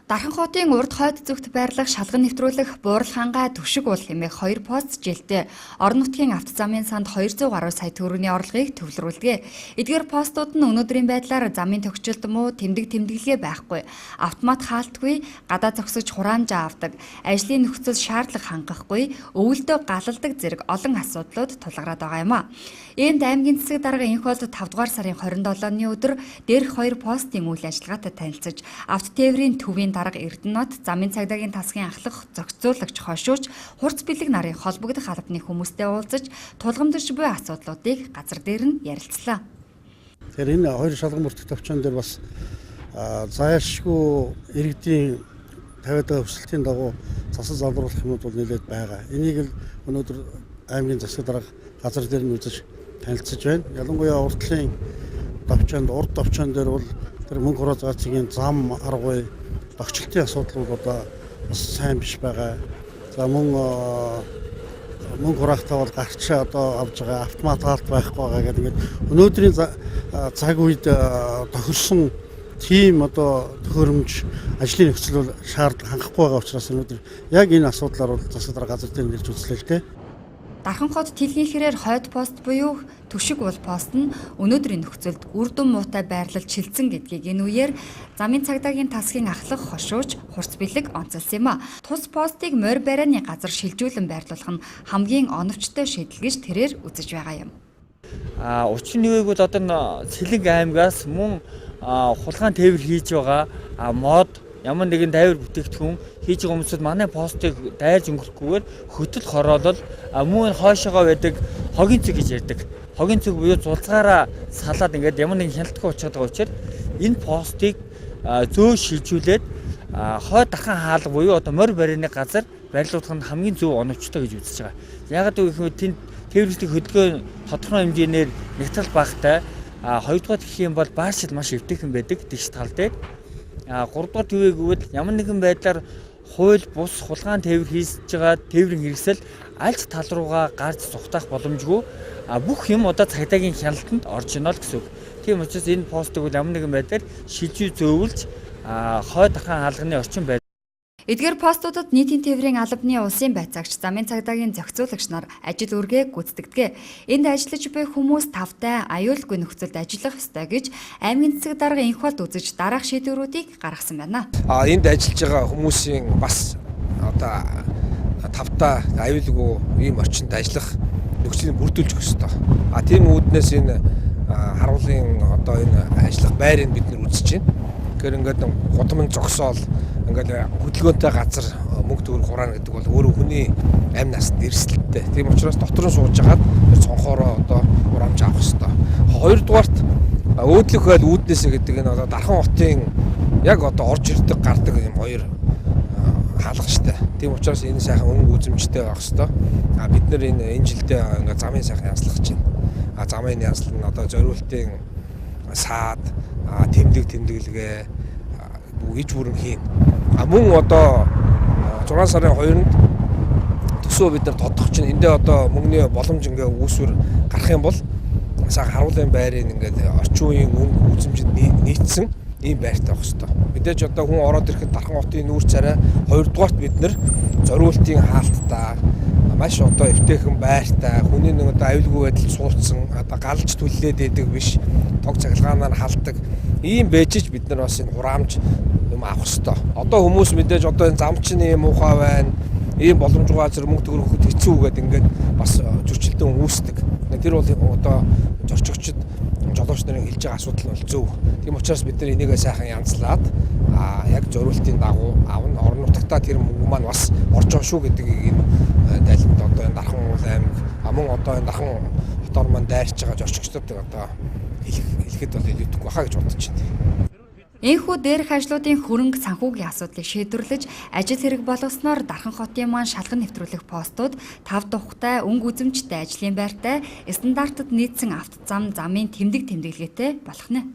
Дархан хотын урд хойд зүгт байрлах шалган нэвтрүүлэх Буурал хангаа Түшиг уул хэмээх 2 пост жилдээ орон нутгийн автозамын санд 200 гаруй сая төгрөгийн орлогыг төвлөрүүлдэг. Эдгээр постууд нь өнөөдрийн байдлаар замын төгсгөлт муу тэмдэглэгээ байхгүй, автомат хаалтгүй, гадаа зогсож хураамжаа авдаг, ажлын нөхцөл шаардлага хангахгүй, өвөлдөө галалдаг зэрэг олон асуудлууд тулгараад байгаа юм а. Энд аймгийн засаг дарга энх болд 5 дугаар сарын 27-ны өдөр дээрх 2 постын үйл ажиллагаатай танилцж, авто тээврийн төвийн дарга Эрдэнэт замын цагдаагийн тасгийн ахлах зохицуулагч хошууч хурц бэлэг нарын холбогдох албаны хүмүүстэй уулзаж тулгамдж буй асуудлуудыг газар дээр нь ярилцлаа. Тэгэхээр энэ хоёр шалган бүртгэх төвчөн дээр бас зайлшгүй иргэдийн тавиад байгаа өсөлтийн дагуу засал залруулах юмуд бол нэлээд байгаа. Энийг л өнөөдөр аймгийн засаг дарга газар дээр нь үзэж танилцж байна. Ялангуяа уртлын төвчөнд урд төвчөн дээр бол тэр мөнгө хурааж байгаа цэгийн зам аргагүй тогтчлтын асуудлууд одоо бас сайн биш байгаа. За мөнгө хураахтаа бол гарч одоо авж байгаа автомат хаалт байхгүй байгаа гэдэг. Өнөөдрийн цаг үед тохирсон тийм одоо төхөөрөмж ажлын нөхцөл бол шаардлага хангахгүй байгаа учраас өнөөдөр яг энэ асуудлаар бол засаг дарга газар дээр нэрж үзлээ л дээ. Дархан хот тэлгийн хэрээр хойд пост буюу Түшиг уул пост нь өнөөдрийн нөхцөлд үр дүн муутай байрлал чилцэн гэдгийг энэ үеэр замын цагдаагийн тасгийн ахлах хошууч хурц бэлэг онцолсон юм а. Тус постыг морь барианы газар шилжүүлэн байрлуулах нь хамгийн оновчтой шийдэл гэж тэрээр үзэж байгаа юм. Учир нь юу гэвэл одоо Сэлэнг аймгаас мөн хулгайн тээвэр хийж байгаа мод ямар нэгэн тайвар бүтээгдэхүүн хийж байгаа хүмүүсд манай постыг дайрж өнгөрөхгүйгээр хөтөл хороолол мөн хойшоогоо байдаг хогийн цэг гэж ярьдаг. Хогийн цэг буюу зулцгаараа салаад ингээд ямар нэгэн хяналтгүй очиад байгаа учраас энэ постыг зөө шилжүүлээд хойд дахин хаалга буюу одоо морь барианы газар барилуулах нь хамгийн зөв оновчтой гэж үзэж байгаа. Яагаад гэвэл тэнд тээвэрлэх хөдөлгөөн тодорхой хэмжээгээр нягтрал багтай, хоёрдугаар гэх юм бол баашил маш эвтэйхэн байдаг тэгш тал дээр. 3 дугаар төвөөгөвөл ямар нэгэн байдлаар хууль бус хулгайн тээвэр хийж байгаа тээврийн хэрэгсэл аль тал руугаа гарч зүхтах боломжгүй бүх юм одоо цагдаагийн хяналтанд орж ийнэ л гэсэн үг. Тийм учраас энэ постыг бол ямар нэгэн байдлаар шилжиж зөөвлж хойд дахин хаалганы орчин байр. Эдгээр постуудад нийтийн тээврийн албаны улсын байцаагч замын цагдаагийн зохицуулагч нар ажил үргээ гүйцэтгэдэг. Энд ажиллаж буй хүмүүс тавтай аюулгүй нөхцөлд ажиллах ёстой гэж аймгийн засаг дарга энх болд үзэж дараах шийдвэрүүдийг гаргасан байна. Энд ажиллаж байгаа хүмүүсийн бас одоо тавтай аюулгүй ийм орчинд ажиллах нөхцөлийг бүрдүүлж өгөх ёстой. Тийм үүднээс энэ харуулын одоо энэ ажиллах байрыг бид нар үзэж байна. Тэгэхээр ингээд гудамж зогсоол ингээд хөдөлгөөнтэй газар мөнгө төгрөг хураана гэдэг бол өөрөө хүний амь насанд эрсдэлтэй. Тийм учраас дотор нь сууж хагаад цонхоороо одоо хураамж авах хэрэгтэй. Хоёрдугаарт өөдлөх хөл үүднээсээ гэдэг энэ одоо Дархан хотын яг одоо орж ирдэг гардаг юм хоёр хаалгачтай. Тийм учраас энэ сайхан өнгө үзэмжтэй байх хэрэгтэй. Бид нар энэ жилдээ ингээд замын сайхан янзлах чинь. Замын янзлал нь одоо зориултын саад тэмдэглэгээ иж бүрэн хийн. Мөн одоо 6 сарын 2-нд төсөө бид нар тодох чинь эндээ одоо мөнгөний боломж ингээ үүсвэр гарах юм бол сайхан харуулын байрын ингээд орчин үеийн өнгө үзэмжинд нийцсэн ийм байртай байх хэрэгтэй. Мэдээж одоо хүн ороод ирэхэд Дархан хотын нүүр царай 2 дугаарт бид нар зориултын хаалттай маш одоо эвтэйхэн байртай хүний нэг одоо аюулгүй байдалд суудсан одоо галж түллээд байдаг биш тог цахилгаанаар халдаг ийм бэжж бид нар бас энэ хураамж юм авах хэрэгтэй. Одоо хүмүүс мэдээж одоо энэ замчин ийм муухай байна. Ийм боломжгүй зэрэг мөнгө төгрөхөд хэцүү гэдэг ингээд бас зөрчилдөөн үүсдэг. Тэр бол одоо зорчигчд жолооч нарын хэлж байгаа асуудал нь бол зөв. Тийм учраас бид нар энийгээ сайхан янзлаад яг зориултын дагуу авна орон нутагтаа тэр мөнгө маань бас орж байгаа шүү гэдгийг энэ дайланд одоо энэ Дархан аймаг мөн одоо энэ Дархан хотоор маань дайрч байгаа зорчигчдод одоо хэлэхэд бол илүүдэхгүй хаа гэж бодож байна. Энэхүү дээрх ажлуудын хөрөнгө санхүүгийн асуудлыг шийдвэрлэж ажил хэрэг болгосноор Дархан хотын маань шалган нэвтрүүлэх постууд 5 тухтай өнгө үзэмжтэй ажлын байртай стандартад нийцсэн автозам замын тэмдэглэгээтэй болох нь.